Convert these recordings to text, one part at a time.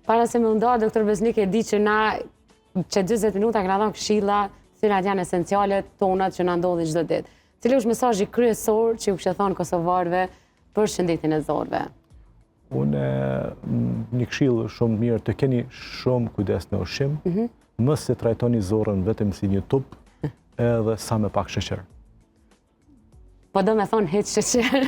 para se me ndohet, doktor Besnik e di që na që 20 minuta këna dhënë këshilla, cilat janë esenciale tonat që na ndodhin çdo ditë. Cili është mesazhi kryesor që ju kishte thënë kosovarëve për shëndetin e zorëve? Unë një këshill shumë mirë të keni shumë kujdes në ushqim, mos se trajtoni zorën vetëm si një tup, edhe sa me pak sheqer. Po do me thonë hiç sheqer.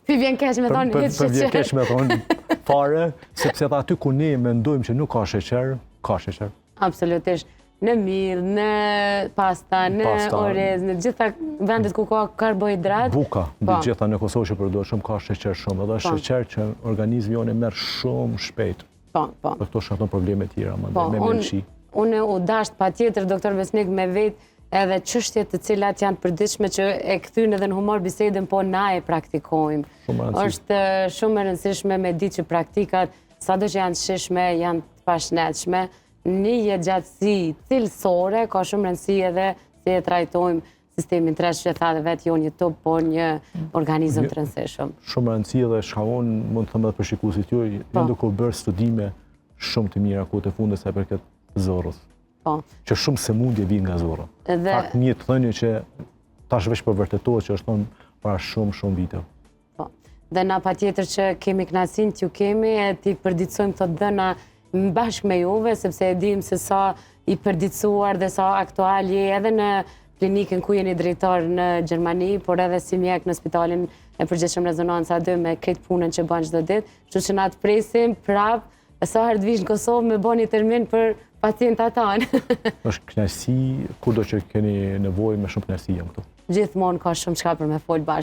Pi vjen keq me thonë hiç sheqer. Vjen keq me thonë fare, sepse edhe aty ku ne mendojmë që nuk ka sheqer, ka sheqer. Absolutisht. Në miell, në pasta, në orez, në gjitha vendet ku ka karbohidrat. Buka, në gjitha në Kosovë që përdor shumë ka sheqer shumë, edhe sheqer që organizmi jonë merr shumë shpejt. Po. Për këto shkakton probleme të tjera, me melshi. Unë u dasht patjetër doktor Besnik me vetë edhe çështjet të cilat janë përditshme që e kthyn edhe në humor bisedën, po na e praktikojmë. Është shumë e rëndësishme me ditë që praktikat, sado që janë të shishme, janë të pashnetshme, një jetëgjatësi cilësore, ka shumë rëndësi edhe se e trajtojmë sistemin tresh që tha dhe vetë jo një tup, por një organizëm të rëndësishëm. Shumë rëndësi edhe shka unë mund të thëmë edhe për shikuesit ju, janë duke bërë studime shumë të mira kohët e fundit sa për këtë zorës. Që shumë sëmundje vijnë nga zora. Fakt një të thënie që tash veç përvërtetohet që është thonë para shumë vite. Dhe na patjetër që kemi kënaqësinë t'ju kemi e t'i përditësojmë këto dhëna bashkë me juve, sepse e dim se sa i përditësuar dhe sa aktual je edhe në klinikën ku jeni drejtor në Gjermani, por edhe si mjek në spitalin e përgjithshëm Rezonanca 2 me këtë punën që bën çdo ditë. Kështu që na të presim prap sa herë të vish në Kosovë me bëni termin për pacientat tanë. Është kënaqësi, kudo që keni nevojë, me shumë kënaqësi jam këtu. Gjithmonë ka shumë çka për me fol bashkë.